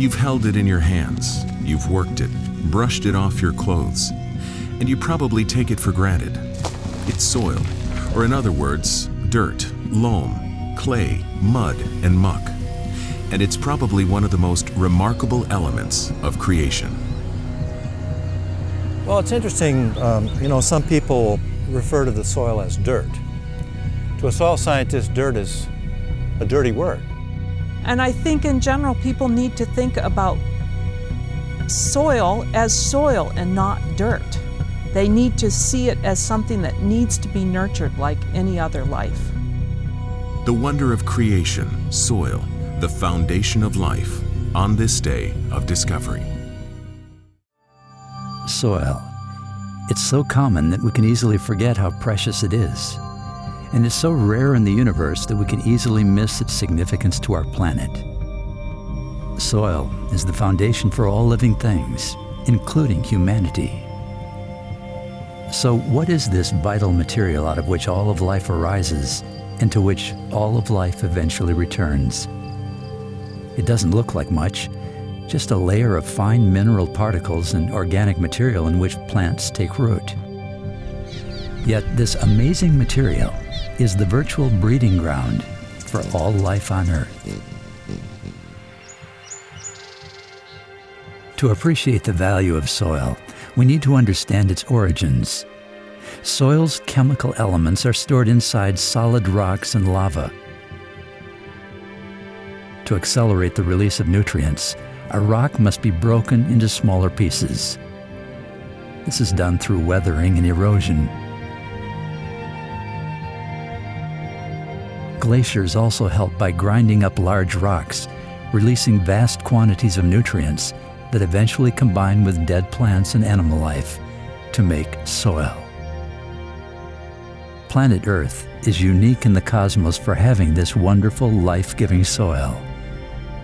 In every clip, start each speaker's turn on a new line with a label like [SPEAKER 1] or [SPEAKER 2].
[SPEAKER 1] You've held it in your hands, you've worked it, brushed it off your clothes, and you probably take it for granted. It's soil, or in other words, dirt, loam, clay, mud, and muck. And it's probably one of the most remarkable elements of creation.
[SPEAKER 2] Well, it's interesting, some people refer to the soil as dirt. To a soil scientist, dirt is a dirty word.
[SPEAKER 3] And I think in general, people need to think about soil as soil and not dirt. They need to see it as something that needs to be nurtured like any other life.
[SPEAKER 1] The wonder of creation, soil, the foundation of life, on this day of discovery.
[SPEAKER 4] Soil. It's so common that we can easily forget how precious it is. And it's so rare in the universe that we can easily miss its significance to our planet. Soil is the foundation for all living things, including humanity. So what is this vital material out of which all of life arises and to which all of life eventually returns? It doesn't look like much, just a layer of fine mineral particles and organic material in which plants take root. Yet this amazing material is the virtual breeding ground for all life on Earth. To appreciate the value of soil, we need to understand its origins. Soil's chemical elements are stored inside solid rocks and lava. To accelerate the release of nutrients, a rock must be broken into smaller pieces. This is done through weathering and erosion. Glaciers also help by grinding up large rocks, releasing vast quantities of nutrients that eventually combine with dead plants and animal life to make soil. Planet Earth is unique in the cosmos for having this wonderful, life-giving soil.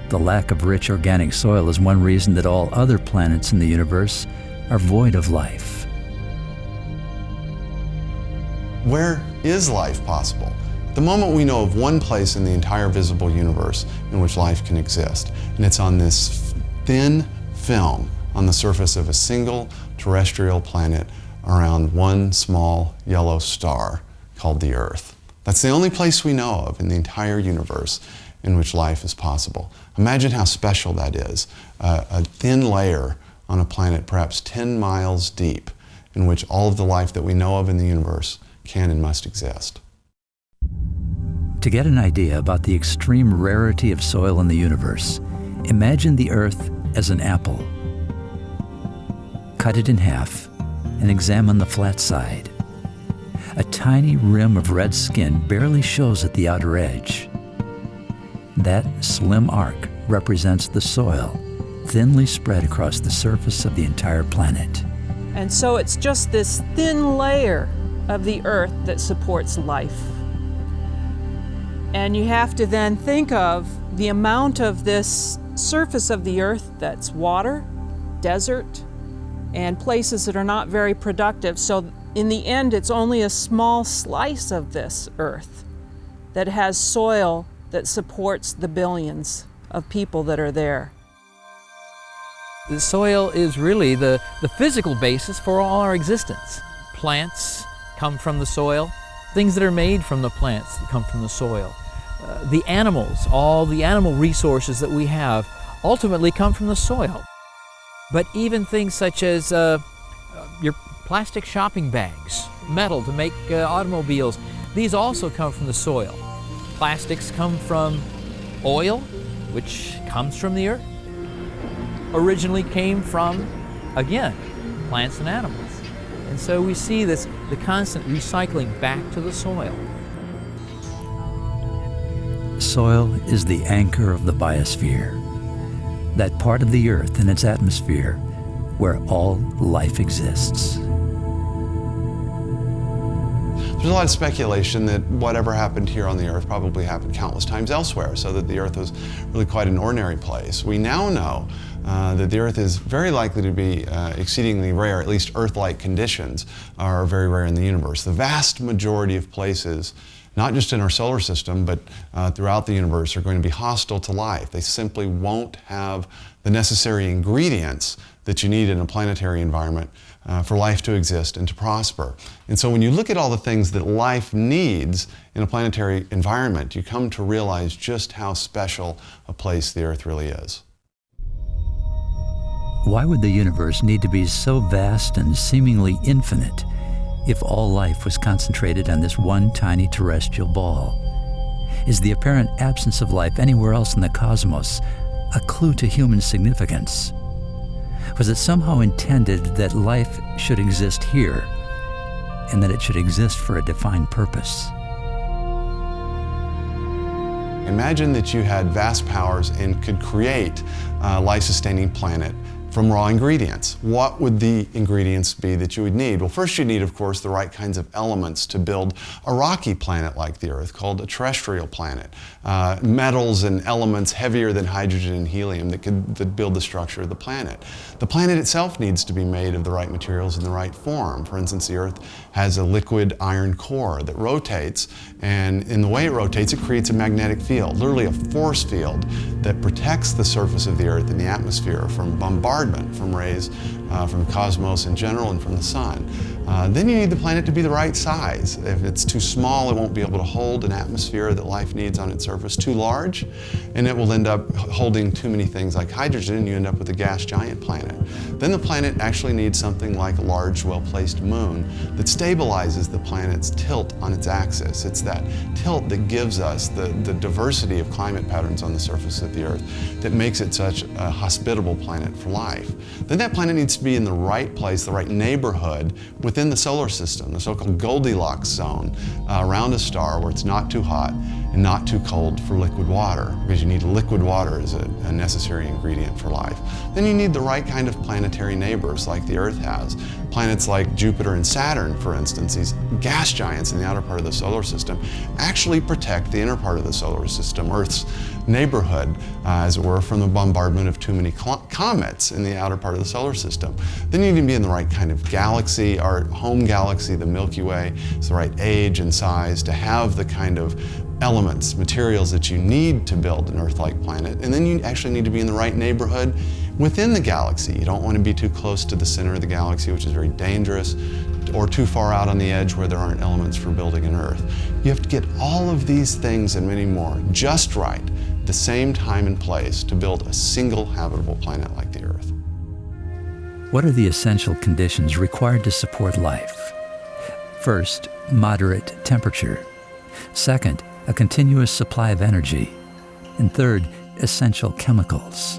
[SPEAKER 4] The lack of rich organic soil is one reason that all other planets in the universe are void of life.
[SPEAKER 5] Where is life possible? At the moment, we know of one place in the entire visible universe in which life can exist, and it's on this thin film on the surface of a single terrestrial planet around one small yellow star called the Earth. That's the only place we know of in the entire universe in which life is possible. Imagine how special that is, a thin layer on a planet perhaps 10 miles deep in which all of the life that we know of in the universe can and must exist.
[SPEAKER 4] To get an idea about the extreme rarity of soil in the universe, imagine the Earth as an apple. Cut it in half and examine the flat side. A tiny rim of red skin barely shows at the outer edge. That slim arc represents the soil, thinly spread across the surface of the entire planet.
[SPEAKER 3] And so it's just this thin layer of the Earth that supports life. And you have to then think of the amount of this surface of the Earth that's water, desert, and places that are not very productive. So in the end, it's only a small slice of this Earth that has soil that supports the billions of people that are there.
[SPEAKER 6] The soil is really the physical basis for all our existence. Plants come from the soil. Things that are made from the plants that come from the soil. The animals, all the animal resources that we have ultimately come from the soil. But even things such as your plastic shopping bags, metal to make automobiles, these also come from the soil. Plastics come from oil, which comes from the earth. Originally came from, again, plants and animals. And so we see the constant recycling back to the soil.
[SPEAKER 4] Soil is the anchor of the biosphere, that part of the Earth and its atmosphere where all life exists.
[SPEAKER 5] There's a lot of speculation that whatever happened here on the Earth probably happened countless times elsewhere, so that the Earth was really quite an ordinary place. We now know that the Earth is very likely to be exceedingly rare, at least Earth-like conditions are very rare in the universe. The vast majority of places not just in our solar system, but throughout the universe, are going to be hostile to life. They simply won't have the necessary ingredients that you need in a planetary environment for life to exist and to prosper. And so when you look at all the things that life needs in a planetary environment, you come to realize just how special a place the Earth really is.
[SPEAKER 4] Why would the universe need to be so vast and seemingly infinite if all life was concentrated on this one tiny terrestrial ball? Is the apparent absence of life anywhere else in the cosmos a clue to human significance? Was it somehow intended that life should exist here and that it should exist for a defined purpose?
[SPEAKER 5] Imagine that you had vast powers and could create a life-sustaining planet from raw ingredients. What would the ingredients be that you would need? Well, first you need, of course, the right kinds of elements to build a rocky planet like the Earth, called a terrestrial planet. Metals and elements heavier than hydrogen and helium that build the structure of the planet. The planet itself needs to be made of the right materials in the right form. For instance, the Earth has a liquid iron core that rotates, and in the way it rotates, it creates a magnetic field, literally a force field that protects the surface of the Earth and the atmosphere from bombardment from rays from the cosmos in general and from the sun. Then you need the planet to be the right size. If it's too small, it won't be able to hold an atmosphere that life needs on its surface. Too large, and it will end up holding too many things like hydrogen, and you end up with a gas giant planet. Then the planet actually needs something like a large, well-placed moon that stabilizes the planet's tilt on its axis. It's that tilt that gives us the diversity of climate patterns on the surface of the Earth that makes it such a hospitable planet for life. Then that planet needs to be in the right place, the right neighborhood within the solar system, the so-called Goldilocks zone around a star where it's not too hot and not too cold for liquid water, because you need liquid water as a necessary ingredient for life. Then you need the right kind of planetary neighbors like the Earth has. Planets like Jupiter and Saturn, for instance, these gas giants in the outer part of the solar system, actually protect the inner part of the solar system, Earth's neighborhood, as it were, from the bombardment of too many comets in the outer part of the solar system. Then you need to be in the right kind of galaxy. Our home galaxy, the Milky Way, is the right age and size to have the kind of elements, materials that you need to build an Earth-like planet. And then you actually need to be in the right neighborhood within the galaxy. You don't want to be too close to the center of the galaxy, which is very dangerous, or too far out on the edge where there aren't elements for building an Earth. You have to get all of these things and many more just right at the same time and place to build a single habitable planet like the Earth.
[SPEAKER 4] What are the essential conditions required to support life? First, moderate temperature. Second, a continuous supply of energy. And third, essential chemicals.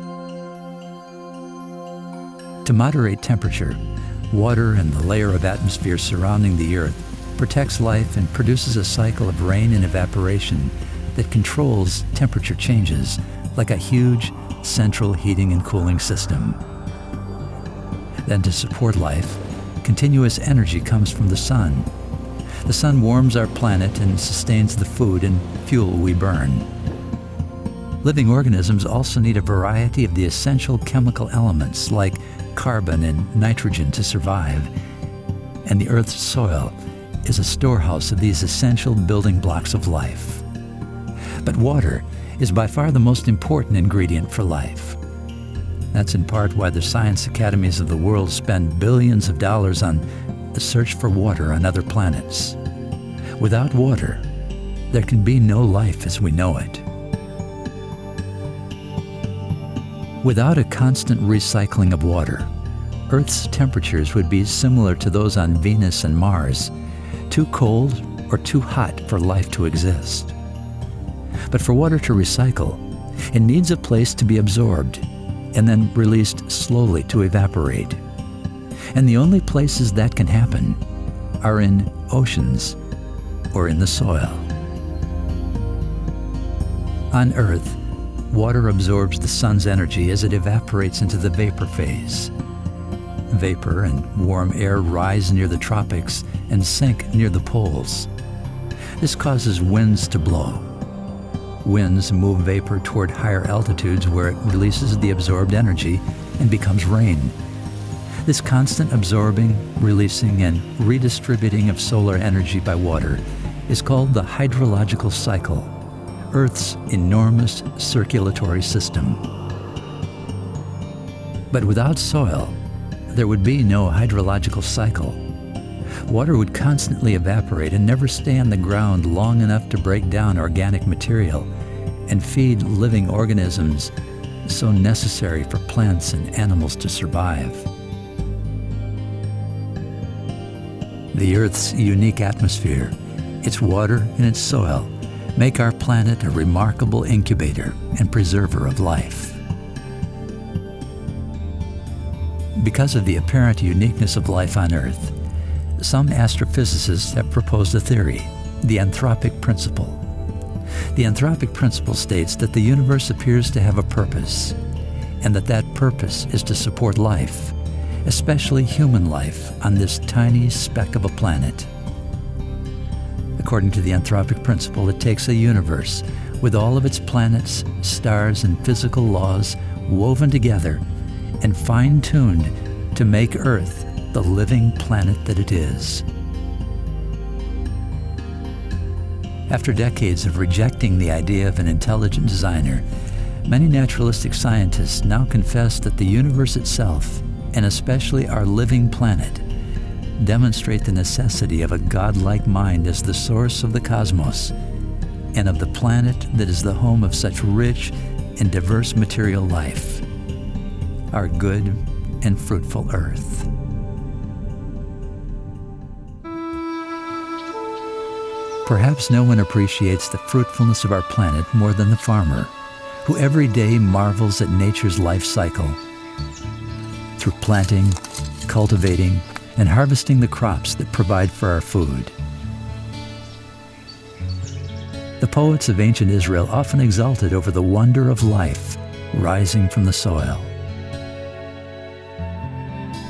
[SPEAKER 4] To moderate temperature, water and the layer of atmosphere surrounding the Earth protects life and produces a cycle of rain and evaporation that controls temperature changes like a huge central heating and cooling system. Then to support life, continuous energy comes from the sun. The sun warms our planet and sustains the food and fuel we burn. Living organisms also need a variety of the essential chemical elements like carbon and nitrogen to survive. And the Earth's soil is a storehouse of these essential building blocks of life. But water is by far the most important ingredient for life. That's in part why the science academies of the world spend billions of dollars on the search for water on other planets. Without water, there can be no life as we know it. Without a constant recycling of water, Earth's temperatures would be similar to those on Venus and Mars, too cold or too hot for life to exist. But for water to recycle, it needs a place to be absorbed and then released slowly to evaporate. And the only places that can happen are in oceans or in the soil. On Earth, water absorbs the sun's energy as it evaporates into the vapor phase. Vapor and warm air rise near the tropics and sink near the poles. This causes winds to blow. Winds move vapor toward higher altitudes where it releases the absorbed energy and becomes rain. This constant absorbing, releasing, and redistributing of solar energy by water is called the hydrological cycle, Earth's enormous circulatory system. But without soil, there would be no hydrological cycle. Water would constantly evaporate and never stay on the ground long enough to break down organic material and feed living organisms so necessary for plants and animals to survive. The Earth's unique atmosphere, its water and its soil, make our planet a remarkable incubator and preserver of life. Because of the apparent uniqueness of life on Earth, some astrophysicists have proposed a theory, the anthropic principle. The anthropic principle states that the universe appears to have a purpose, and that purpose is to support life, especially human life, on this tiny speck of a planet. According to the anthropic principle, it takes a universe with all of its planets, stars, and physical laws woven together and fine-tuned to make Earth the living planet that it is. After decades of rejecting the idea of an intelligent designer, many naturalistic scientists now confess that the universe itself, and especially our living planet, demonstrate the necessity of a godlike mind as the source of the cosmos and of the planet that is the home of such rich and diverse material life, our good and fruitful Earth. Perhaps no one appreciates the fruitfulness of our planet more than the farmer, who every day marvels at nature's life cycle. Through planting, cultivating, and harvesting the crops that provide for our food. The poets of ancient Israel often exulted over the wonder of life rising from the soil.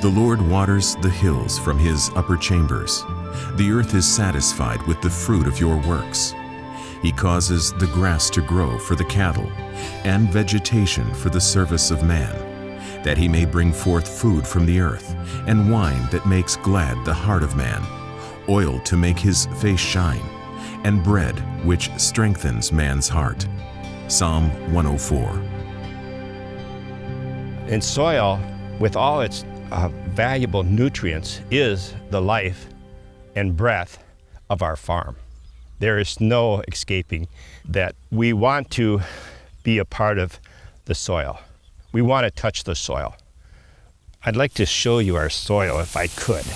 [SPEAKER 1] The Lord waters the hills from his upper chambers. The earth is satisfied with the fruit of your works. He causes the grass to grow for the cattle, and vegetation for the service of man, that he may bring forth food from the earth, and wine that makes glad the heart of man, oil to make his face shine, and bread which strengthens man's heart. Psalm 104.
[SPEAKER 7] And soil, with all its valuable nutrients, is the life and breath of our farm. There is no escaping that. We want to be a part of the soil. We want to touch the soil. I'd like to show you our soil if I could,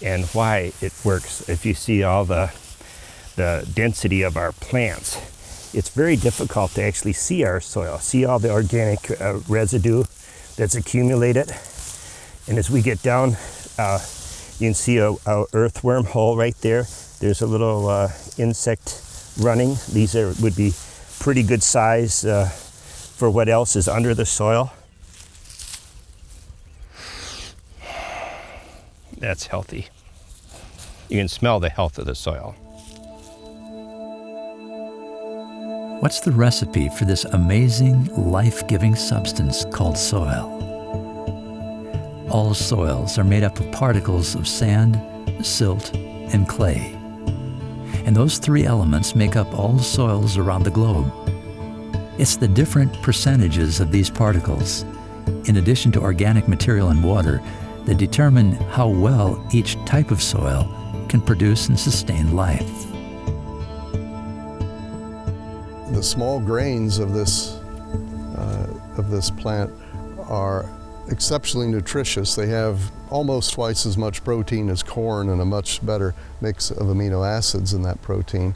[SPEAKER 7] and why it works. If you see all the density of our plants, it's very difficult to actually see our soil, see all the organic residue that's accumulated. And as we get down, you can see a earthworm hole right there. There's a little insect running. These would be pretty good size for what else is under the soil. That's healthy. You can smell the health of the soil.
[SPEAKER 4] What's the recipe for this amazing, life-giving substance called soil? All soils are made up of particles of sand, silt, and clay. And those three elements make up all soils around the globe. It's the different percentages of these particles, in addition to organic material and water, that determine how well each type of soil can produce and sustain life.
[SPEAKER 8] The small grains of this plant are exceptionally nutritious. They have almost twice as much protein as corn and a much better mix of amino acids in that protein.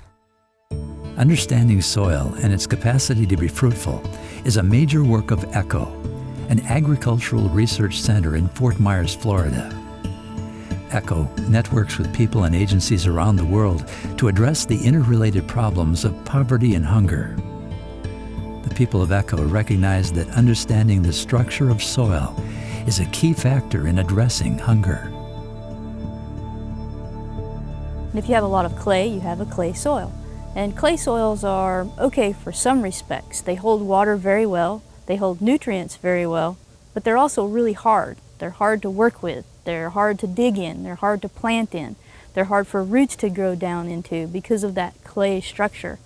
[SPEAKER 4] Understanding soil and its capacity to be fruitful is a major work of ECHO, an agricultural research center in Fort Myers, Florida. ECHO networks with people and agencies around the world to address the interrelated problems of poverty and hunger. The people of ECHO recognize that understanding the structure of soil is a key factor in addressing hunger.
[SPEAKER 9] If you have a lot of clay, you have a clay soil. And clay soils are okay for some respects. They hold water very well, they hold nutrients very well, but they're also really hard. They're hard to work with, they're hard to dig in, they're hard to plant in. They're hard for roots to grow down into because of that clay structure.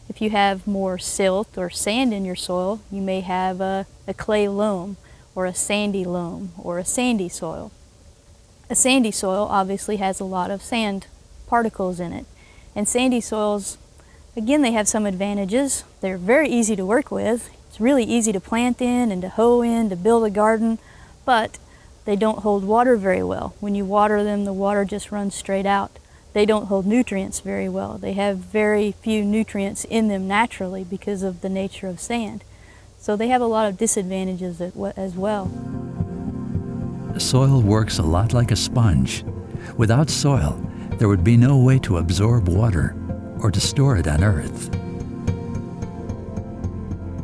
[SPEAKER 9] If you have more silt or sand in your soil, you may have a clay loam or a sandy loam or a sandy soil. A sandy soil obviously has a lot of sand particles in it. And sandy soils, again, they have some advantages. They're very easy to work with. It's really easy to plant in and to hoe in, to build a garden, but they don't hold water very well. When you water them, the water just runs straight out. They don't hold nutrients very well. They have very few nutrients in them naturally because of the nature of sand. So they have a lot of disadvantages as well.
[SPEAKER 4] Soil works a lot like a sponge. Without soil, there would be no way to absorb water or to store it on earth.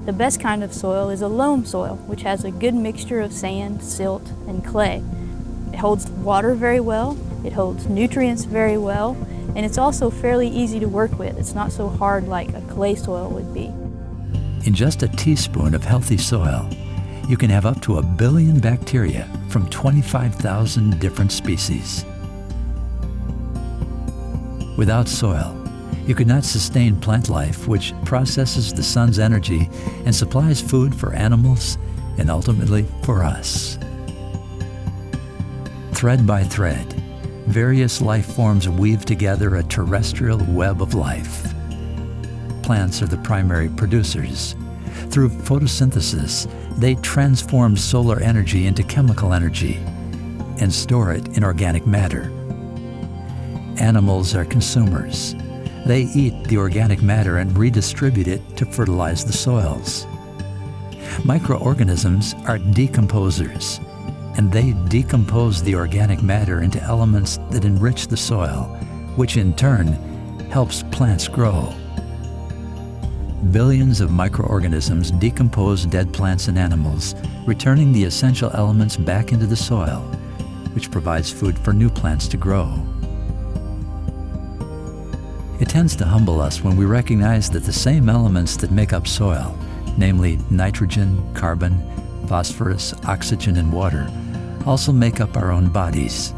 [SPEAKER 9] The best kind of soil is a loam soil, which has a good mixture of sand, silt, and clay. It holds water very well, it holds nutrients very well, and it's also fairly easy to work with. It's not so hard like a clay soil would be.
[SPEAKER 4] In just a teaspoon of healthy soil, you can have up to 1 billion bacteria from 25,000 different species. Without soil, you could not sustain plant life, which processes the sun's energy and supplies food for animals and ultimately for us. Thread by thread, various life forms weave together a terrestrial web of life. Plants are the primary producers. Through photosynthesis, they transform solar energy into chemical energy and store it in organic matter. Animals are consumers. They eat the organic matter and redistribute it to fertilize the soils. Microorganisms are decomposers, and they decompose the organic matter into elements that enrich the soil, which in turn helps plants grow. Billions of microorganisms decompose dead plants and animals, returning the essential elements back into the soil, which provides food for new plants to grow. It tends to humble us when we recognize that the same elements that make up soil, namely nitrogen, carbon, phosphorus, oxygen, and water, also make up our own bodies.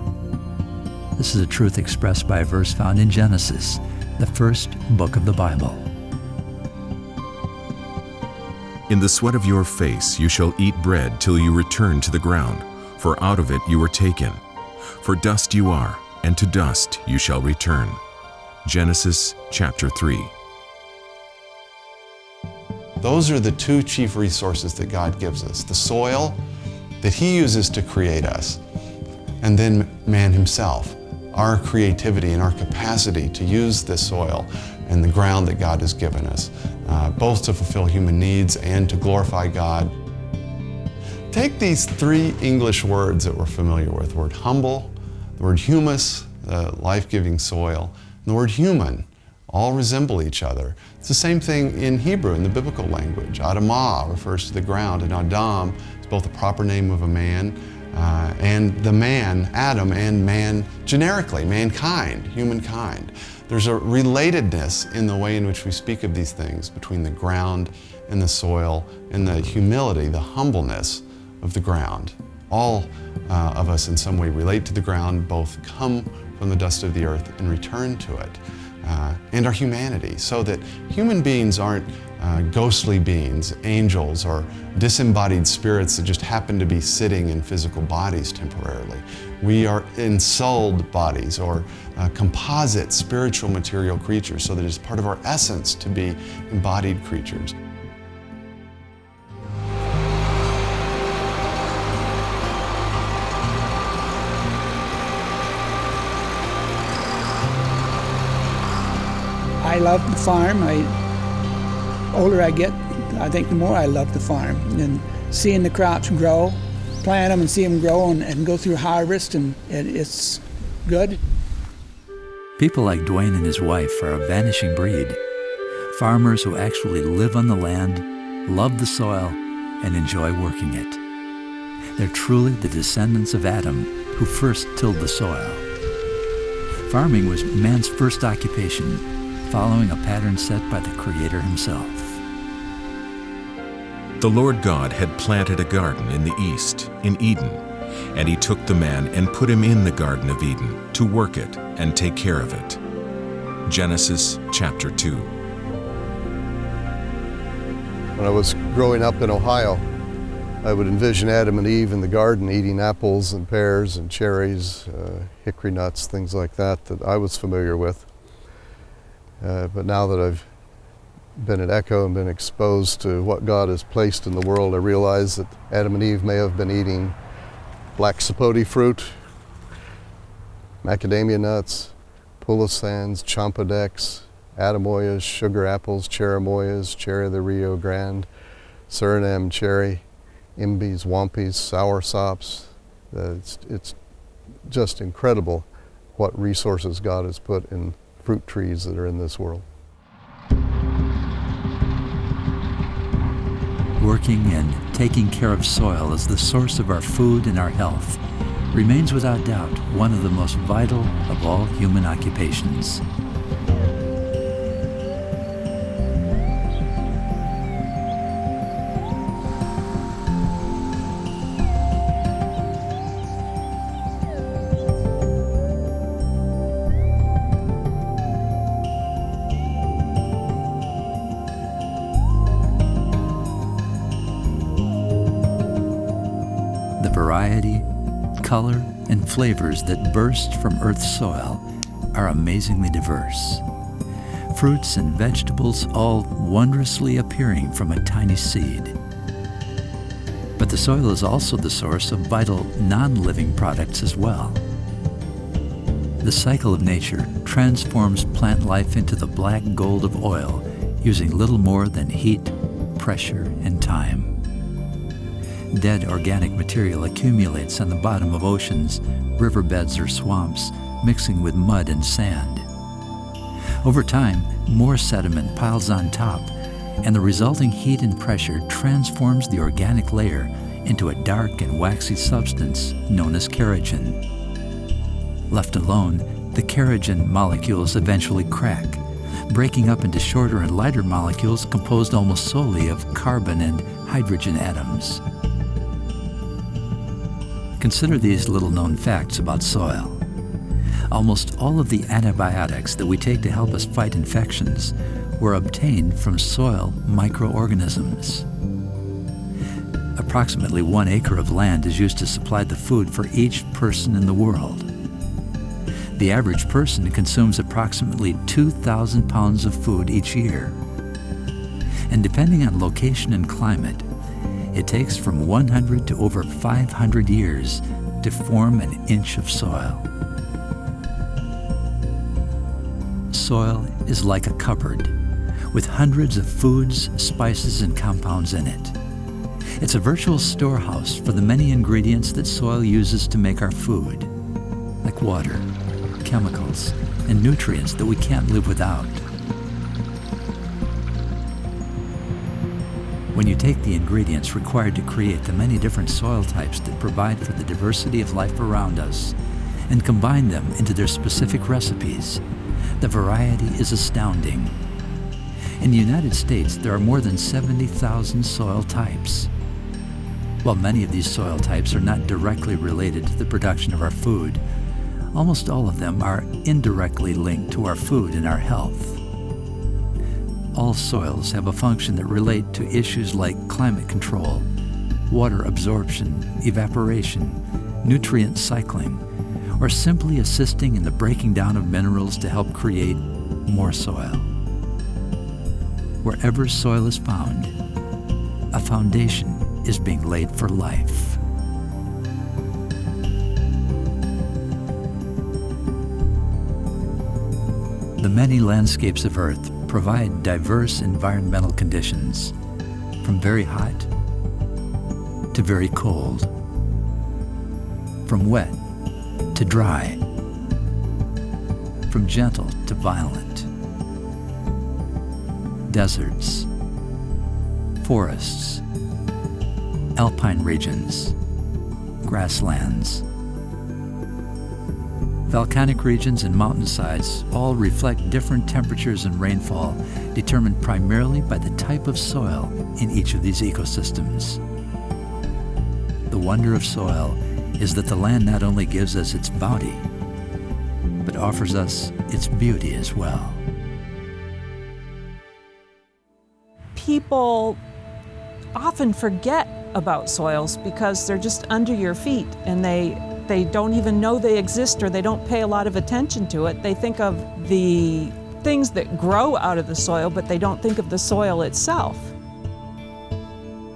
[SPEAKER 4] This is a truth expressed by a verse found in Genesis, the first book of the Bible.
[SPEAKER 1] In the sweat of your face you shall eat bread till you return to the ground, for out of it you were taken. For dust you are, and to dust you shall return. Genesis chapter 3.
[SPEAKER 5] Those are the two chief resources that God gives us. The soil that He uses to create us, and then man himself, our creativity and our capacity to use this soil and the ground that God has given us, both to fulfill human needs and to glorify God. Take these three English words that we're familiar with, the word humble, the word humus, the life-giving soil, and the word human. All resemble each other. It's the same thing in Hebrew, in the biblical language. Adamah refers to the ground, and Adam is both a proper name of a man and the man, Adam, and man generically, mankind, humankind. There's a relatedness in the way in which we speak of these things between the ground and the soil, and the humility, the humbleness of the ground. All of us in some way relate to the ground, both come from the dust of the earth and return to it. And our humanity, so that human beings aren't ghostly beings, angels, or disembodied spirits that just happen to be sitting in physical bodies temporarily. We are ensouled bodies, or composite spiritual material creatures, so that it's part of our essence to be embodied creatures.
[SPEAKER 10] I love the farm. Older I get, I think the more I love the farm. And seeing the crops grow, plant them and see them grow and go through harvest, and it's good.
[SPEAKER 4] People like Dwayne and his wife are a vanishing breed. Farmers who actually live on the land, love the soil, and enjoy working it. They're truly the descendants of Adam, who first tilled the soil. Farming was man's first occupation, following a pattern set by the Creator himself.
[SPEAKER 1] The Lord God had planted a garden in the east, in Eden, And he took the man and put him in the Garden of Eden to work it and take care of it. Genesis chapter 2.
[SPEAKER 8] When I was growing up in Ohio, I would envision Adam and Eve in the garden eating apples and pears and cherries, hickory nuts, things like that I was familiar with. But now that I've been at Echo and been exposed to what God has placed in the world, I realize that Adam and Eve may have been eating black sapote fruit, macadamia nuts, pulisans, champadecs, Adamoyas, sugar apples, cherimoyas, cherry of the Rio Grande, Suriname cherry, imbies, wampis, sour sops. It's just incredible what resources God has put in fruit trees that are in this world.
[SPEAKER 4] Working and taking care of soil as the source of our food and our health remains without doubt one of the most vital of all human occupations. The variety, color, and flavors that burst from Earth's soil are amazingly diverse. Fruits and vegetables all wondrously appearing from a tiny seed. But the soil is also the source of vital non-living products as well. The cycle of nature transforms plant life into the black gold of oil using little more than heat, pressure, and time. Dead organic material accumulates on the bottom of oceans, riverbeds, or swamps, mixing with mud and sand. Over time, more sediment piles on top, and the resulting heat and pressure transforms the organic layer into a dark and waxy substance known as kerogen. Left alone, the kerogen molecules eventually crack, breaking up into shorter and lighter molecules composed almost solely of carbon and hydrogen atoms. Consider these little-known facts about soil. Almost all of the antibiotics that we take to help us fight infections were obtained from soil microorganisms. Approximately 1 acre of land is used to supply the food for each person in the world. The average person consumes approximately 2,000 pounds of food each year. And depending on location and climate, it takes from 100 to over 500 years to form an inch of soil. Soil is like a cupboard with hundreds of foods, spices, and compounds in it. It's a virtual storehouse for the many ingredients that soil uses to make our food, like water, chemicals, and nutrients that we can't live without. When you take the ingredients required to create the many different soil types that provide for the diversity of life around us and combine them into their specific recipes, the variety is astounding. In the United States, there are more than 70,000 soil types. While many of these soil types are not directly related to the production of our food, almost all of them are indirectly linked to our food and our health. All soils have a function that relate to issues like climate control, water absorption, evaporation, nutrient cycling, or simply assisting in the breaking down of minerals to help create more soil. Wherever soil is found, a foundation is being laid for life. The many landscapes of Earth provide diverse environmental conditions, from very hot to very cold, from wet to dry, from gentle to violent. Deserts, forests, alpine regions, grasslands. Volcanic regions and mountainsides all reflect different temperatures and rainfall, determined primarily by the type of soil in each of these ecosystems. The wonder of soil is that the land not only gives us its bounty, but offers us its beauty as well.
[SPEAKER 3] People often forget about soils because they're just under your feet and they don't even know they exist, or they don't pay a lot of attention to it. They think of the things that grow out of the soil, but they don't think of the soil itself.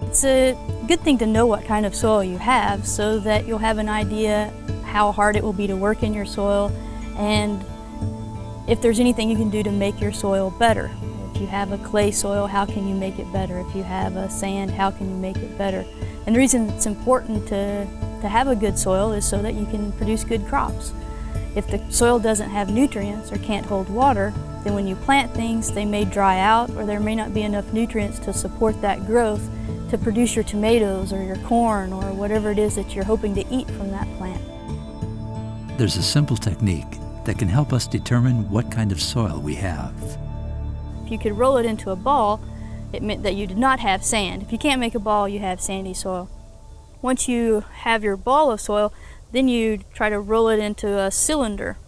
[SPEAKER 9] It's a good thing to know what kind of soil you have so that you'll have an idea how hard it will be to work in your soil, and if there's anything you can do to make your soil better. If you have a clay soil, how can you make it better? If you have a sand, how can you make it better? And the reason it's important to have a good soil is so that you can produce good crops. If the soil doesn't have nutrients or can't hold water, then when you plant things, they may dry out, or there may not be enough nutrients to support that growth to produce your tomatoes or your corn or whatever it is that you're hoping to eat from that plant.
[SPEAKER 4] There's a simple technique that can help us determine what kind of soil we have.
[SPEAKER 9] If you could roll it into a ball, it meant that you did not have sand. If you can't make a ball, you have sandy soil. Once you have your ball of soil, then you try to roll it into a cylinder.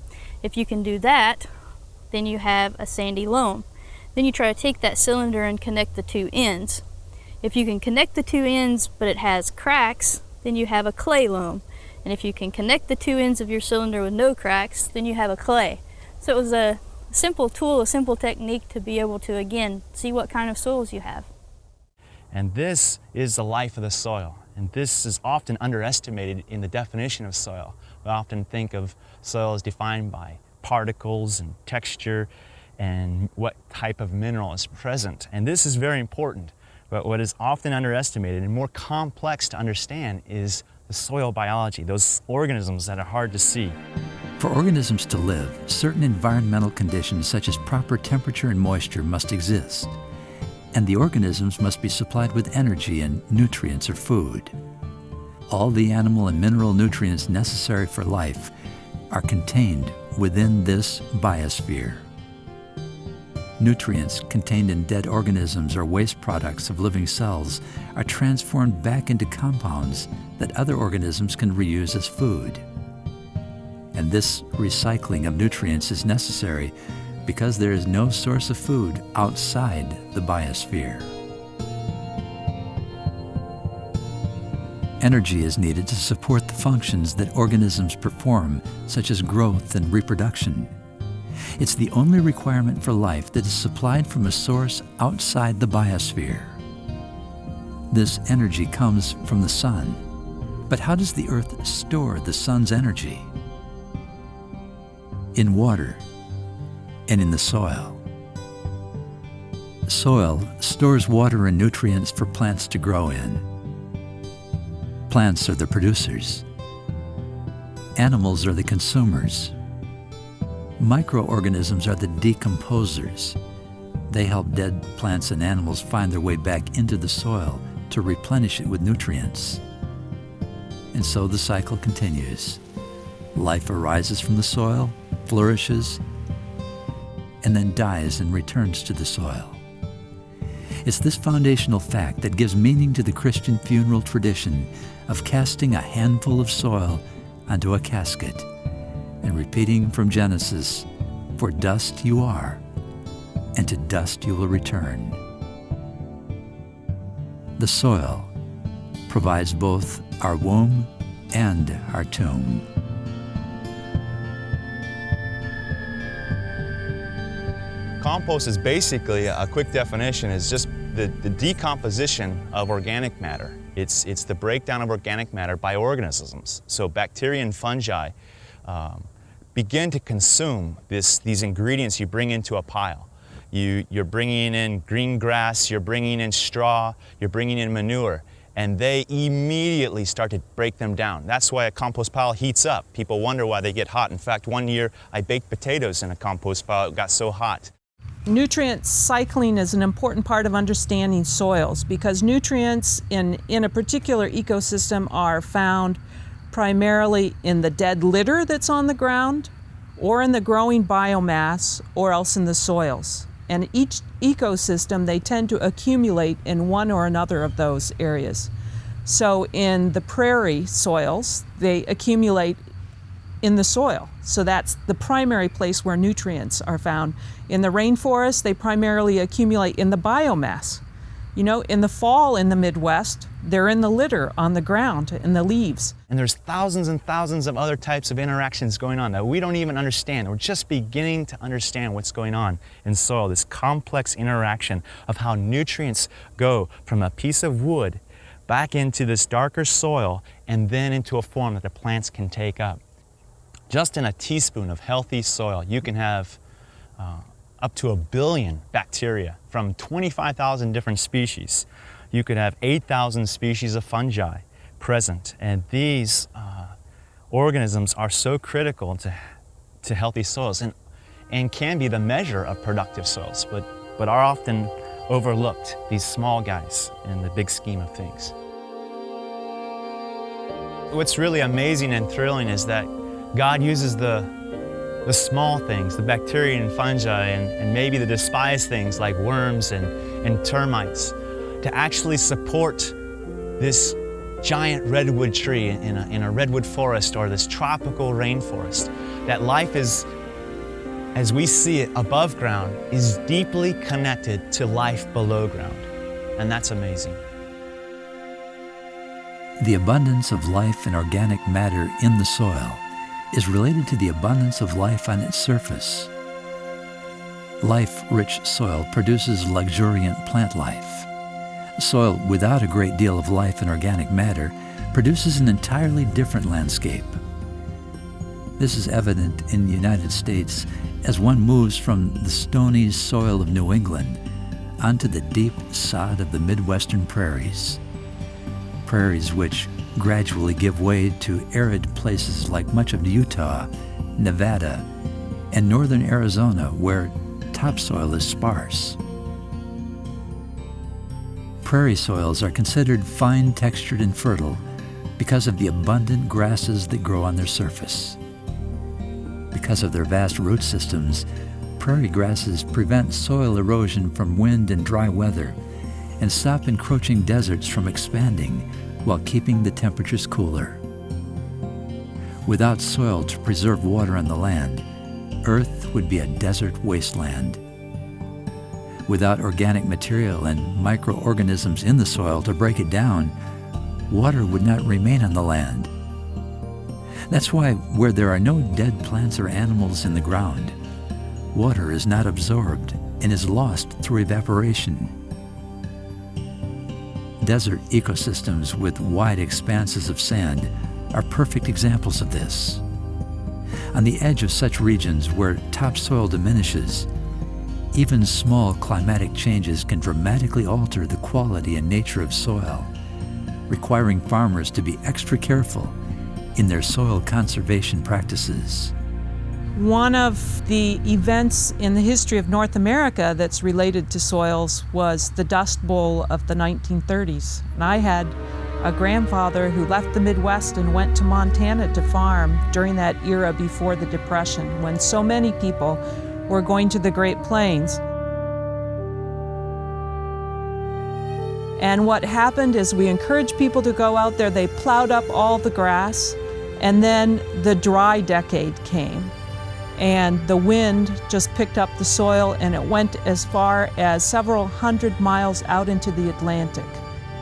[SPEAKER 9] If you can do that, then you have a sandy loam. Then you try to take that cylinder and connect the two ends. If you can connect the two ends but it has cracks, then you have a clay loam. And if you can connect the two ends of your cylinder with no cracks, then you have a clay. So it was a simple tool, a simple technique to be able to, again, see what kind of soils you have.
[SPEAKER 11] And this is the life of the soil. And this is often underestimated in the definition of soil. We often think of soil as defined by particles and texture and what type of mineral is present. And this is very important. But what is often underestimated and more complex to understand is the soil biology, those organisms that are hard to see.
[SPEAKER 4] For organisms to live, certain environmental conditions such as proper temperature and moisture must exist, and the organisms must be supplied with energy and nutrients or food. All the animal and mineral nutrients necessary for life are contained within this biosphere. Nutrients contained in dead organisms or waste products of living cells are transformed back into compounds that other organisms can reuse as food. And this recycling of nutrients is necessary because there is no source of food outside the biosphere. Energy is needed to support the functions that organisms perform, such as growth and reproduction. It's the only requirement for life that is supplied from a source outside the biosphere. This energy comes from the sun. But how does the earth store the sun's energy? In water and in the soil. Soil stores water and nutrients for plants to grow in. Plants are the producers. Animals are the consumers. Microorganisms are the decomposers. They help dead plants and animals find their way back into the soil to replenish it with nutrients. And so the cycle continues. Life arises from the soil, flourishes, and then dies and returns to the soil. It's this foundational fact that gives meaning to the Christian funeral tradition of casting a handful of soil onto a casket and repeating from Genesis, "For dust you are, and to dust you will return." The soil provides both our womb and our tomb.
[SPEAKER 11] Compost is basically, a quick definition, is just the decomposition of organic matter. It's the breakdown of organic matter by organisms. So bacteria and fungi begin to consume these ingredients you bring into a pile. You're bringing in green grass, you're bringing in straw, you're bringing in manure, and they immediately start to break them down. That's why a compost pile heats up. People wonder why they get hot. In fact, one year I baked potatoes in a compost pile. It got so hot.
[SPEAKER 3] Nutrient cycling is an important part of understanding soils because nutrients in a particular ecosystem are found primarily in the dead litter that's on the ground or in the growing biomass or else in the soils. And each ecosystem, they tend to accumulate in one or another of those areas. So in the prairie soils, they accumulate in the soil. So that's the primary place where nutrients are found. In the rainforest, they primarily accumulate in the biomass. You know, in the fall in the Midwest, they're in the litter on the ground, in the leaves.
[SPEAKER 11] And there's thousands and thousands of other types of interactions going on that we don't even understand. We're just beginning to understand what's going on in soil, this complex interaction of how nutrients go from a piece of wood back into this darker soil and then into a form that the plants can take up. Just in a teaspoon of healthy soil, you can have up to 1 billion bacteria from 25,000 different species. You could have 8,000 species of fungi present, and these organisms are so critical to healthy soils and can be the measure of productive soils, but are often overlooked, these small guys, in the big scheme of things. What's really amazing and thrilling is that God uses the small things, the bacteria and fungi, and maybe the despised things like worms and termites, to actually support this giant redwood tree in a redwood forest or this tropical rainforest. That life is, as we see it above ground, is deeply connected to life below ground. And that's amazing.
[SPEAKER 4] The abundance of life and organic matter in the soil is related to the abundance of life on its surface. Life-rich soil produces luxuriant plant life. Soil without a great deal of life and organic matter produces an entirely different landscape. This is evident in the United States as one moves from the stony soil of New England onto the deep sod of the Midwestern prairies. Prairies which gradually give way to arid places like much of Utah, Nevada, and northern Arizona, where topsoil is sparse. Prairie soils are considered fine-textured and fertile because of the abundant grasses that grow on their surface. Because of their vast root systems, prairie grasses prevent soil erosion from wind and dry weather and stop encroaching deserts from expanding while keeping the temperatures cooler. Without soil to preserve water on the land, Earth would be a desert wasteland. Without organic material and microorganisms in the soil to break it down, water would not remain on the land. That's why where there are no dead plants or animals in the ground, water is not absorbed and is lost through evaporation. Desert ecosystems with wide expanses of sand are perfect examples of this. On the edge of such regions where topsoil diminishes, even small climatic changes can dramatically alter the quality and nature of soil, requiring farmers to be extra careful in their soil conservation practices.
[SPEAKER 3] One of the events in the history of North America that's related to soils was the Dust Bowl of the 1930s. And I had a grandfather who left the Midwest and went to Montana to farm during that era before the Depression, when so many people were going to the Great Plains. And what happened is we encouraged people to go out there. They plowed up all the grass, and then the dry decade came. And the wind just picked up the soil, and it went as far as several hundred miles out into the Atlantic,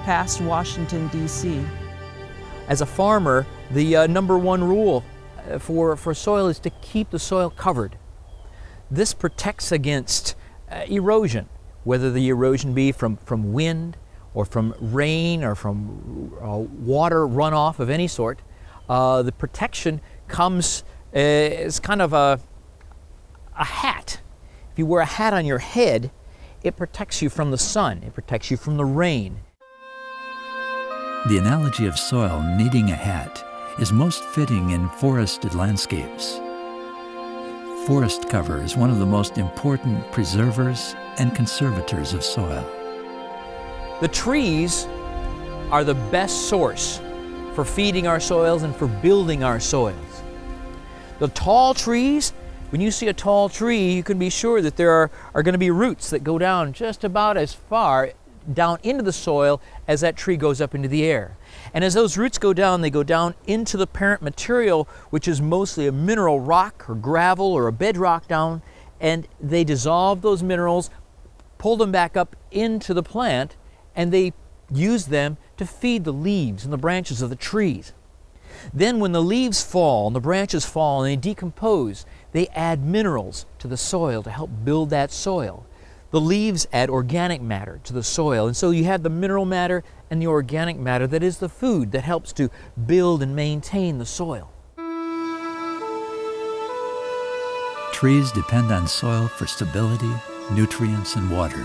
[SPEAKER 3] past Washington, D.C.
[SPEAKER 6] As a farmer, the number one rule for soil is to keep the soil covered. This protects against erosion, whether the erosion be from wind or from rain or from water runoff of any sort. The protection comes as kind of a hat. If you wear a hat on your head, it protects you from the sun, it protects you from the rain.
[SPEAKER 4] The analogy of soil needing a hat is most fitting in forested landscapes. Forest cover is one of the most important preservers and conservators of soil.
[SPEAKER 6] The trees are the best source for feeding our soils and for building our soils. The tall trees, when you see a tall tree, you can be sure that there are going to be roots that go down just about as far down into the soil as that tree goes up into the air. And as those roots go down, they go down into the parent material, which is mostly a mineral rock or gravel or a bedrock down, and they dissolve those minerals, pull them back up into the plant, and they use them to feed the leaves and the branches of the trees. Then when the leaves fall and the branches fall and they decompose, they add minerals to the soil to help build that soil. The leaves add organic matter to the soil, and so you have the mineral matter and the organic matter that is the food that helps to build and maintain the soil.
[SPEAKER 4] Trees depend on soil for stability, nutrients, and water.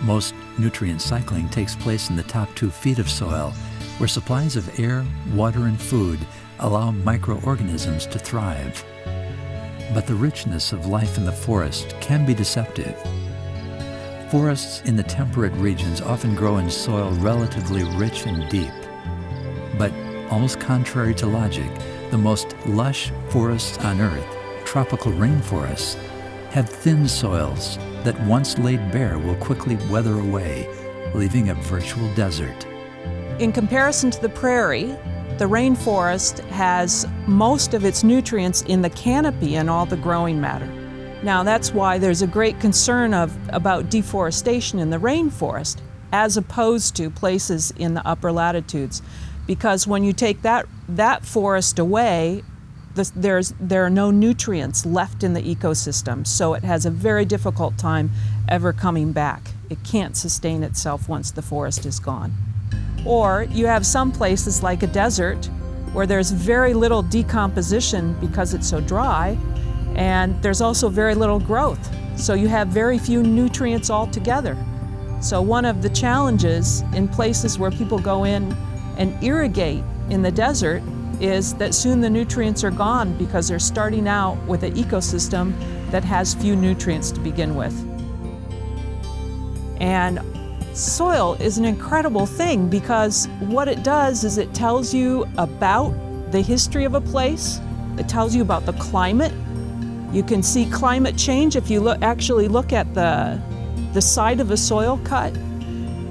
[SPEAKER 4] Most nutrient cycling takes place in the top 2 feet of soil, where supplies of air, water, and food allow microorganisms to thrive. But the richness of life in the forest can be deceptive. Forests in the temperate regions often grow in soil relatively rich and deep. But almost contrary to logic, the most lush forests on Earth, tropical rainforests, have thin soils that once laid bare will quickly weather away, leaving a virtual desert.
[SPEAKER 3] In comparison to the prairie, the rainforest has most of its nutrients in the canopy and all the growing matter. Now that's why there's a great concern about deforestation in the rainforest as opposed to places in the upper latitudes, because when you take that forest away, there are no nutrients left in the ecosystem, so it has a very difficult time ever coming back. It can't sustain itself once the forest is gone. Or you have some places like a desert where there's very little decomposition because it's so dry, and there's also very little growth. So you have very few nutrients altogether. So one of the challenges in places where people go in and irrigate in the desert is that soon the nutrients are gone because they're starting out with an ecosystem that has few nutrients to begin with. And soil is an incredible thing because what it does is it tells you about the history of a place. It tells you about the climate. You can see climate change if you actually look at the side of a soil cut.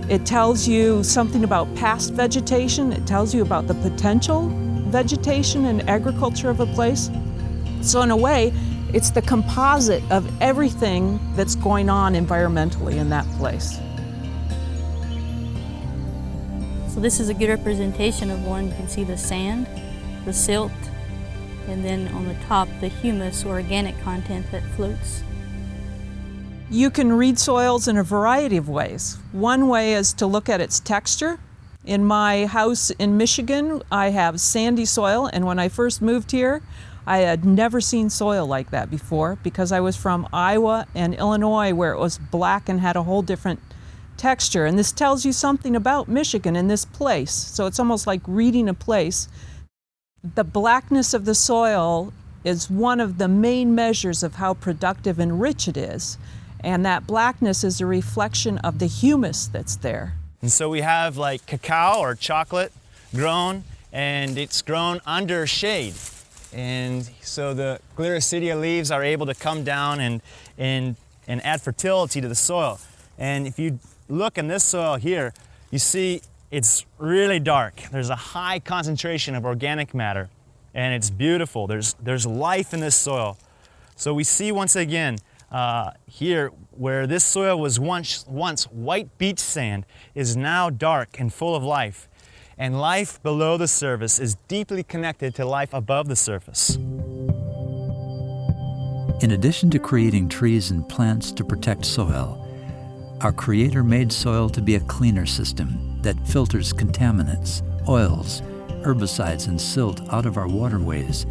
[SPEAKER 3] It tells you something about past vegetation. It tells you about the potential vegetation and agriculture of a place. So in a way, it's the composite of everything that's going on environmentally in that place.
[SPEAKER 9] So this is a good representation of one. You can see the sand, the silt, and then on the top, the humus or organic content that floats.
[SPEAKER 3] You can read soils in a variety of ways. One way is to look at its texture. In my house in Michigan, I have sandy soil, and when I first moved here, I had never seen soil like that before because I was from Iowa and Illinois where it was black and had a whole different texture. And this tells you something about Michigan and this place. So it's almost like reading a place. The blackness of the soil is one of the main measures of how productive and rich it is. And that blackness is a reflection of the humus that's there.
[SPEAKER 11] And so we have like cacao or chocolate grown, and it's grown under shade. And so the Gliricidia leaves are able to come down and add fertility to the soil. And if you look in this soil here, you see it's really dark. There's a high concentration of organic matter, and it's beautiful. There's life in this soil. So we see once again here where this soil was once white beach sand is now dark and full of life. And life below the surface is deeply connected to life above the surface.
[SPEAKER 4] In addition to creating trees and plants to protect soil, our Creator made soil to be a cleaner system that filters contaminants, oils, herbicides, and silt out of our waterways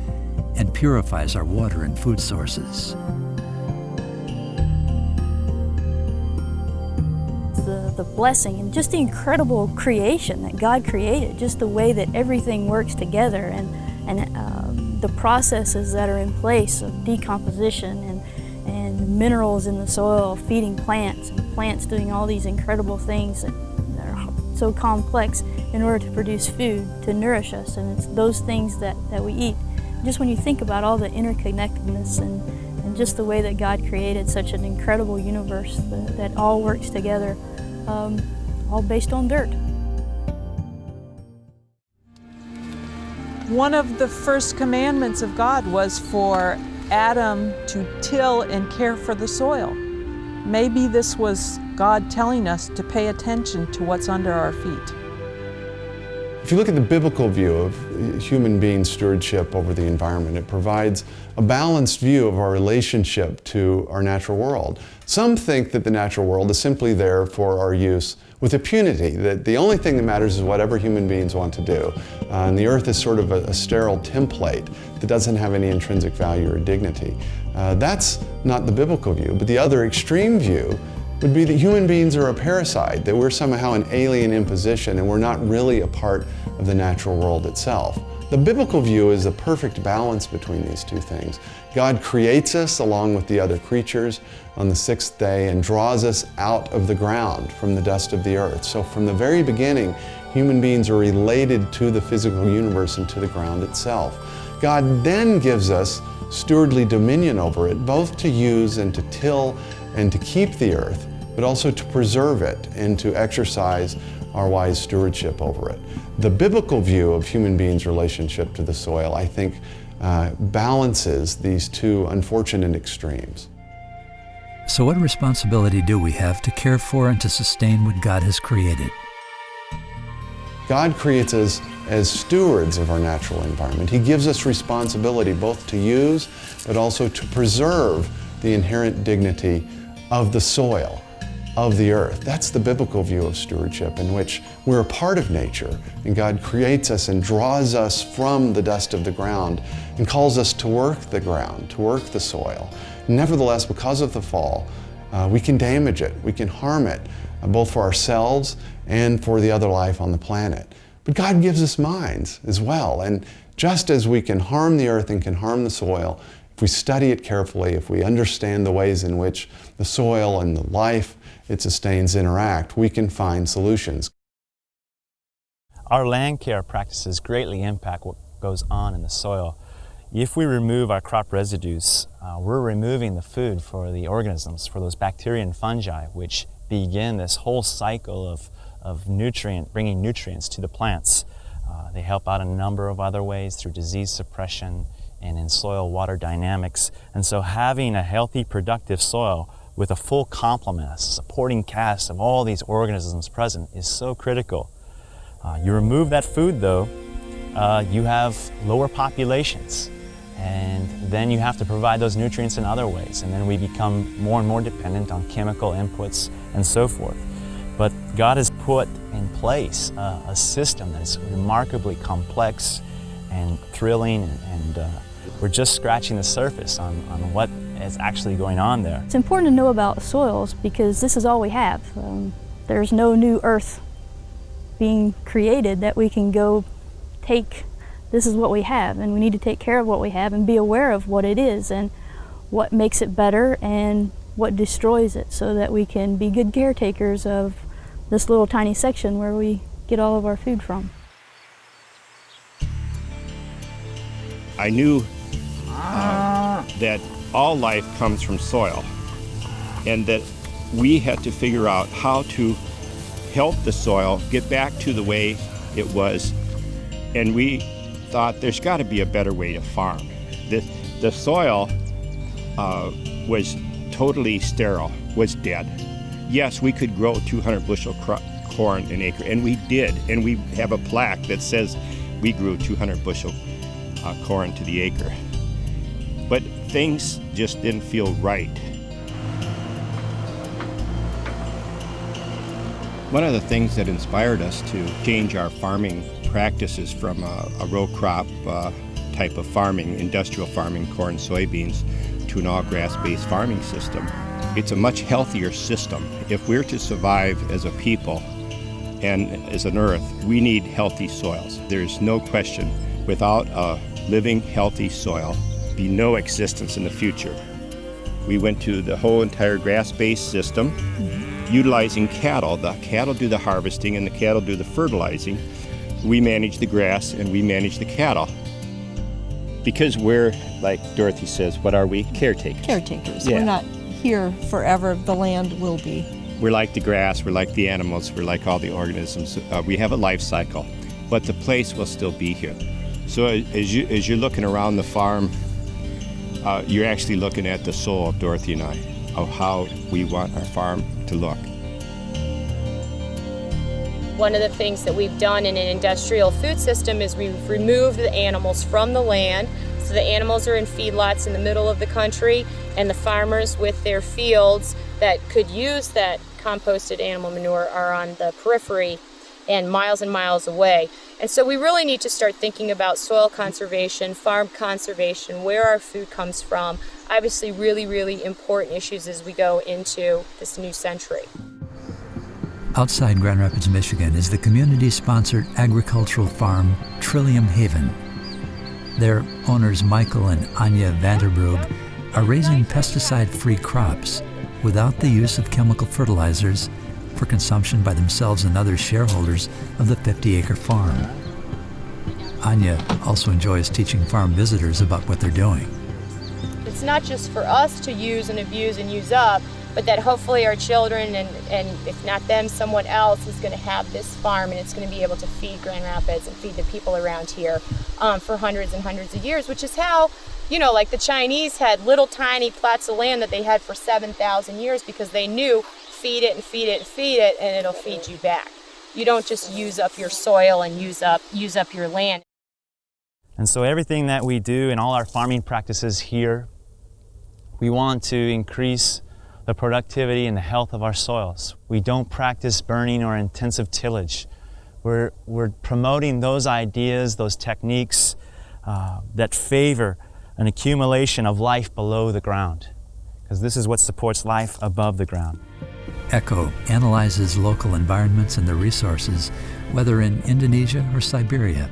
[SPEAKER 4] and purifies our water and food sources.
[SPEAKER 9] The blessing and just the incredible creation that God created, just the way that everything works together and the processes that are in place of decomposition and minerals in the soil feeding plants and plants doing all these incredible things that are so complex in order to produce food to nourish us, and it's those things that we eat. Just when you think about all the interconnectedness and just the way that God created such an incredible universe that all works together, all based on dirt.
[SPEAKER 3] One of the first commandments of God was for Adam to till and care for the soil. Maybe this was God telling us to pay attention to what's under our feet.
[SPEAKER 5] If you look at the biblical view of human being stewardship over the environment, it provides a balanced view of our relationship to our natural world. Some think that the natural world is simply there for our use with impunity, that the only thing that matters is whatever human beings want to do. And the earth is sort of a sterile template that doesn't have any intrinsic value or dignity. That's not the biblical view, but the other extreme view would be that human beings are a parasite, that we're somehow an alien imposition and we're not really a part of the natural world itself. The biblical view is a perfect balance between these two things. God creates us along with the other creatures on the sixth day and draws us out of the ground from the dust of the earth. So from the very beginning, human beings are related to the physical universe and to the ground itself. God then gives us stewardly dominion over it, both to use and to till and to keep the earth, but also to preserve it and to exercise our wise stewardship over it. The biblical view of human beings' relationship to the soil, I think, balances these two unfortunate extremes.
[SPEAKER 4] So what responsibility do we have to care for and to sustain what God has created?
[SPEAKER 5] God creates us as stewards of our natural environment. He gives us responsibility both to use, but also to preserve the inherent dignity of the soil, of the earth. That's the biblical view of stewardship, in which we're a part of nature, and God creates us and draws us from the dust of the ground and calls us to work the ground, to work the soil. Nevertheless, because of the fall, we can damage it, we can harm it, both for ourselves and for the other life on the planet. But God gives us minds as well, and just as we can harm the earth and can harm the soil, if we study it carefully, if we understand the ways in which the soil and the life it sustains interact, we can find solutions.
[SPEAKER 11] Our land care practices greatly impact what goes on in the soil. If we remove our crop residues, we're removing the food for the organisms, for those bacteria and fungi, which begin this whole cycle of bringing nutrients to the plants. They help out in a number of other ways through disease suppression and in soil water dynamics. And so having a healthy, productive soil with a full complement, a supporting cast of all these organisms present is so critical. You remove that food though, you have lower populations, and then you have to provide those nutrients in other ways, and then we become more and more dependent on chemical inputs and so forth. But God has put in place a system that is remarkably complex and thrilling, and we're just scratching the surface on what is actually going on there.
[SPEAKER 9] It's important to know about soils because this is all we have. There's no new earth being created that we can go take. This is what we have, and we need to take care of what we have and be aware of what it is and what makes it better and what destroys it, so that we can be good caretakers of this little tiny section where we get all of our food from.
[SPEAKER 7] I knew that all life comes from soil, and that we had to figure out how to help the soil get back to the way it was. And we thought there's got to be a better way to farm. The soil was totally sterile, was dead. Yes, we could grow 200 bushel corn an acre, and we did. And we have a plaque that says we grew 200 bushel corn to the acre. But things just didn't feel right. One of the things that inspired us to change our farming practices from a row crop type of farming, industrial farming, corn, soybeans, to an all grass-based farming system, it's a much healthier system. If we're to survive as a people and as an earth, we need healthy soils. There's no question, without a living, healthy soil, be no existence in the future. We went to the whole entire grass-based system, utilizing cattle. The cattle do the harvesting and the cattle do the fertilizing. We manage the grass and we manage the cattle. Because we're, like Dorothy says, what are we? Caretakers.
[SPEAKER 12] Caretakers.
[SPEAKER 7] Yeah.
[SPEAKER 12] We're not here forever. The land will be.
[SPEAKER 7] We're like the grass, we're like the animals, we're like all the organisms. We have a life cycle, but the place will still be here. So as you're looking around the farm, you're actually looking at the soul of Dorothy and I, of how we want our farm to look.
[SPEAKER 13] One of the things that we've done in an industrial food system is we've removed the animals from the land. So the animals are in feedlots in the middle of the country, and the farmers with their fields that could use that composted animal manure are on the periphery and miles away. And so we really need to start thinking about soil conservation, farm conservation, where our food comes from. Obviously really, really important issues as we go into this new century.
[SPEAKER 4] Outside Grand Rapids, Michigan is the community-sponsored agricultural farm Trillium Haven. Their owners Michael and Anya Vanderbroek are raising pesticide-free crops without the use of chemical fertilizers for consumption by themselves and other shareholders of the 50-acre farm. Anya also enjoys teaching farm visitors about what they're doing.
[SPEAKER 13] It's not just for us to use and abuse and use up, but that hopefully our children, and if not them, someone else is going to have this farm, and it's going to be able to feed Grand Rapids and feed the people around here for hundreds and hundreds of years, which is how, you know, like the Chinese had little tiny plots of land that they had for 7,000 years because they knew feed it and feed it and feed it, and it'll feed you back. You don't just use up your soil and use up your land.
[SPEAKER 11] And so everything that we do in all our farming practices here, we want to increase the productivity and the health of our soils. We don't practice burning or intensive tillage. We're promoting those ideas, those techniques that favor an accumulation of life below the ground, because this is what supports life above the ground.
[SPEAKER 4] ECHO analyzes local environments and their resources, whether in Indonesia or Siberia,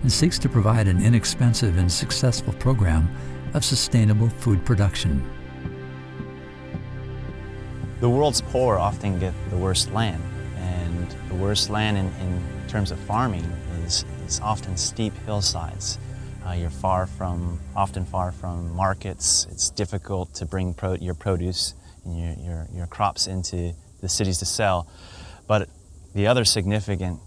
[SPEAKER 4] and seeks to provide an inexpensive and successful program of sustainable food production.
[SPEAKER 11] The world's poor often get the worst land, and the worst land in terms of farming is often steep hillsides. You're often far from markets. It's difficult to bring your produce and your crops into the cities to sell. But the other significant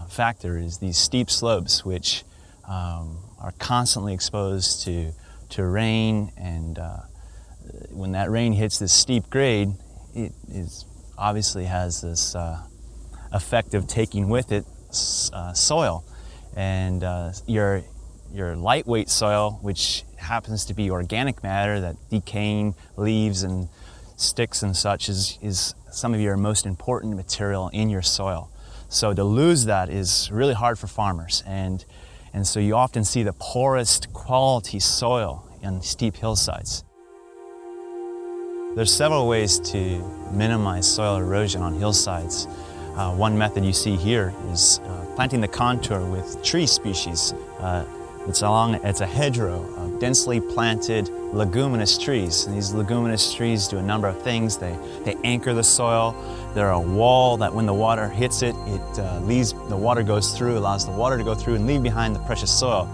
[SPEAKER 11] factor is these steep slopes, which are constantly exposed to rain, and when that rain hits this steep grade, it obviously has this effect of taking with it soil, and your lightweight soil, which happens to be organic matter, that decaying leaves and sticks and such, is some of your most important material in your soil. So to lose that is really hard for farmers, and so you often see the poorest quality soil on steep hillsides. There's several ways to minimize soil erosion on hillsides. One method you see here is planting the contour with tree species. It's a hedgerow of densely planted leguminous trees. And these leguminous trees do a number of things. They anchor the soil. They're a wall that when the water hits it, the water goes through, allows the water to go through and leave behind the precious soil.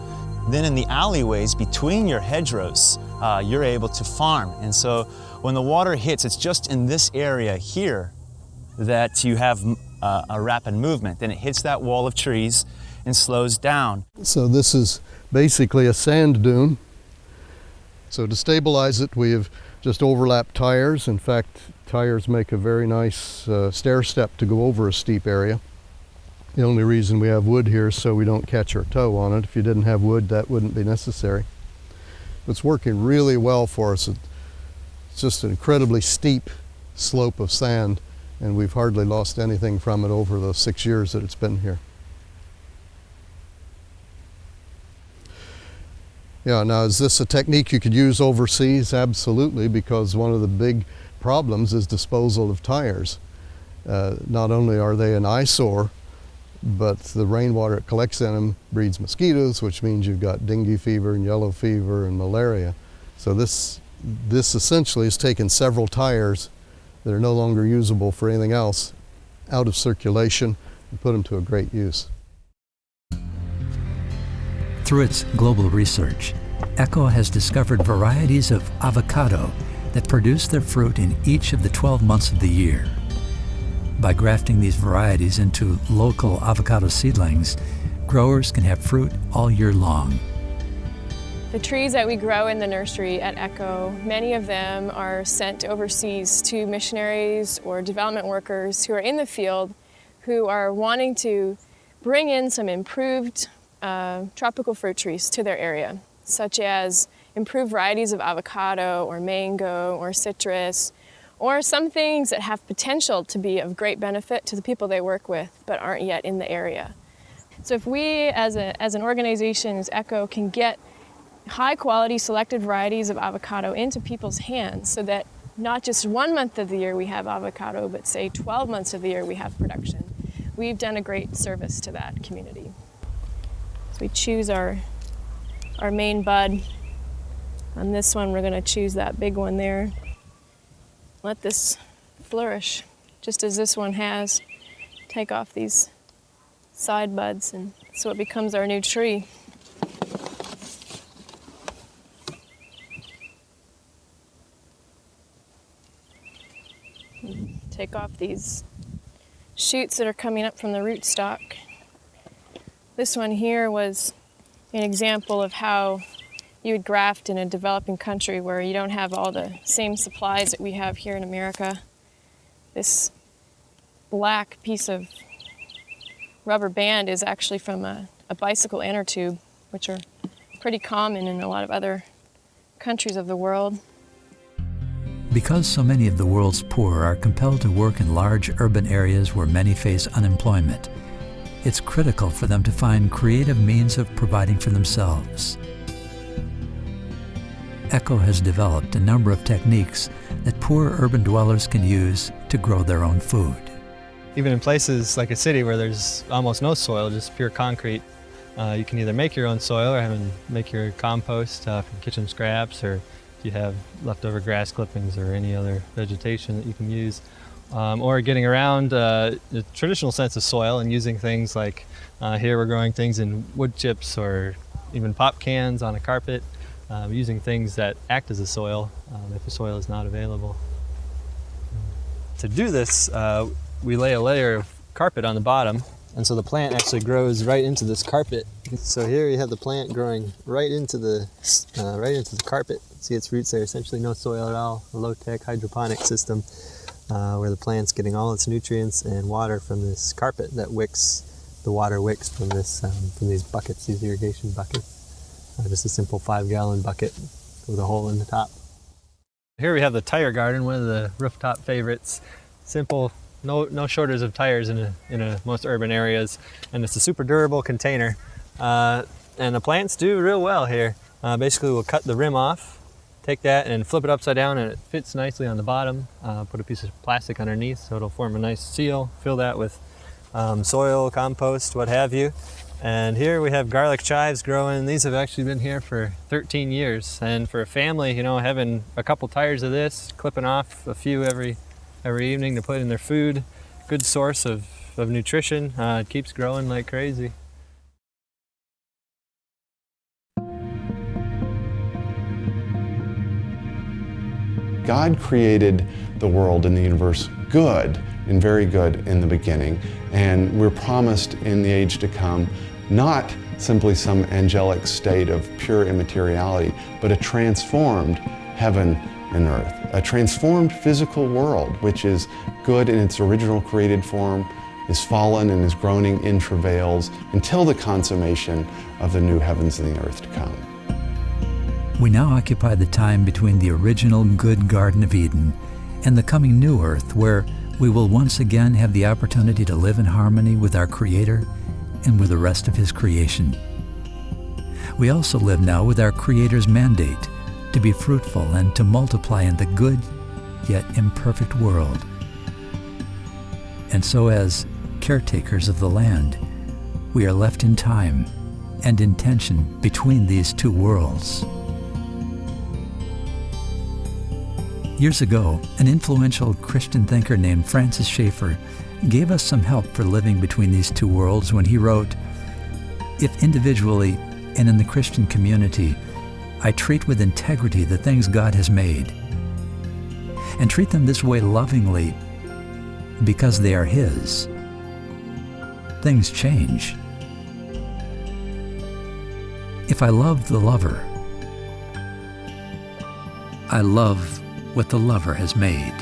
[SPEAKER 11] Then in the alleyways between your hedgerows, you're able to farm. And so when the water hits, it's just in this area here that you have a rapid movement. Then it hits that wall of trees and slows down.
[SPEAKER 8] So this is basically a sand dune. So to stabilize it, we have just overlapped tires. In fact, tires make a very nice stair step to go over a steep area. The only reason we have wood here is so we don't catch our toe on it. If you didn't have wood, that wouldn't be necessary. It's working really well for us. It's just an incredibly steep slope of sand, and we've hardly lost anything from it over the 6 years that it's been here. Yeah, now is this a technique you could use overseas? Absolutely, because one of the big problems is disposal of tires. Not only are they an eyesore, but the rainwater it collects in them breeds mosquitoes, which means you've got dengue fever and yellow fever and malaria. So this essentially has taken several tires that are no longer usable for anything else out of circulation and put them to a great use.
[SPEAKER 4] Through its global research, ECHO has discovered varieties of avocado that produce their fruit in each of the 12 months of the year. By grafting these varieties into local avocado seedlings, growers can have fruit all year long.
[SPEAKER 14] The trees that we grow in the nursery at ECHO, many of them are sent overseas to missionaries or development workers who are in the field who are wanting to bring in some improved tropical fruit trees to their area, such as improved varieties of avocado or mango or citrus, or some things that have potential to be of great benefit to the people they work with but aren't yet in the area. So if we as an organization, as ECHO, can get high quality selected varieties of avocado into people's hands so that not just 1 month of the year we have avocado, but say 12 months of the year we have production, we've done a great service to that community. So we choose our main bud. On this one, we're going to choose that big one there. Let this flourish, just as this one has. Take off these side buds, and so it becomes our new tree. Take off these shoots that are coming up from the rootstock. This one here was an example of how you would graft in a developing country where you don't have all the same supplies that we have here in America. This black piece of rubber band is actually from a bicycle inner tube, which are pretty common in a lot of other countries of the world.
[SPEAKER 4] Because so many of the world's poor are compelled to work in large urban areas where many face unemployment, it's critical for them to find creative means of providing for themselves. ECHO has developed a number of techniques that poor urban dwellers can use to grow their own food.
[SPEAKER 15] Even in places like a city where there's almost no soil, just pure concrete, you can either make your own soil or make your compost from kitchen scraps, or if you have leftover grass clippings or any other vegetation that you can use. Or getting around the traditional sense of soil and using things like here we're growing things in wood chips or even pop cans on a carpet, using things that act as a soil if the soil is not available. To do this, we lay a layer of carpet on the bottom, and so the plant actually grows right into this carpet. So here you have the plant growing right into the carpet. See its roots there, essentially no soil at all, a low-tech hydroponic system where the plant's getting all its nutrients and water from this carpet that the water wicks from these buckets, these irrigation buckets. Just a simple 5-gallon bucket with a hole in the top. Here we have the tire garden, one of the rooftop favorites. Simple, no shortage of tires in most urban areas, and it's a super durable container. And the plants do real well here. Basically, we'll cut the rim off, take that and flip it upside down, and it fits nicely on the bottom. Put a piece of plastic underneath so it'll form a nice seal. Fill that with soil, compost, what have you. And here we have garlic chives growing. These have actually been here for 13 years. And for a family, having a couple tires of this, clipping off a few every evening to put in their food, good source of nutrition. It keeps growing like crazy.
[SPEAKER 5] God created the world and the universe good and very good in the beginning, and we're promised in the age to come not simply some angelic state of pure immateriality, but a transformed heaven and earth, a transformed physical world which is good in its original created form, is fallen and is groaning in travails until the consummation of the new heavens and the earth to come.
[SPEAKER 4] We now occupy the time between the original good Garden of Eden and the coming new earth, where we will once again have the opportunity to live in harmony with our Creator and with the rest of His creation. We also live now with our Creator's mandate to be fruitful and to multiply in the good yet imperfect world. And so, as caretakers of the land, we are left in time and in tension between these two worlds. Years ago, an influential Christian thinker named Francis Schaeffer gave us some help for living between these two worlds when he wrote, "If individually and in the Christian community, I treat with integrity the things God has made, and treat them this way lovingly because they are His, things change. If I love the lover, I love what the lover has made.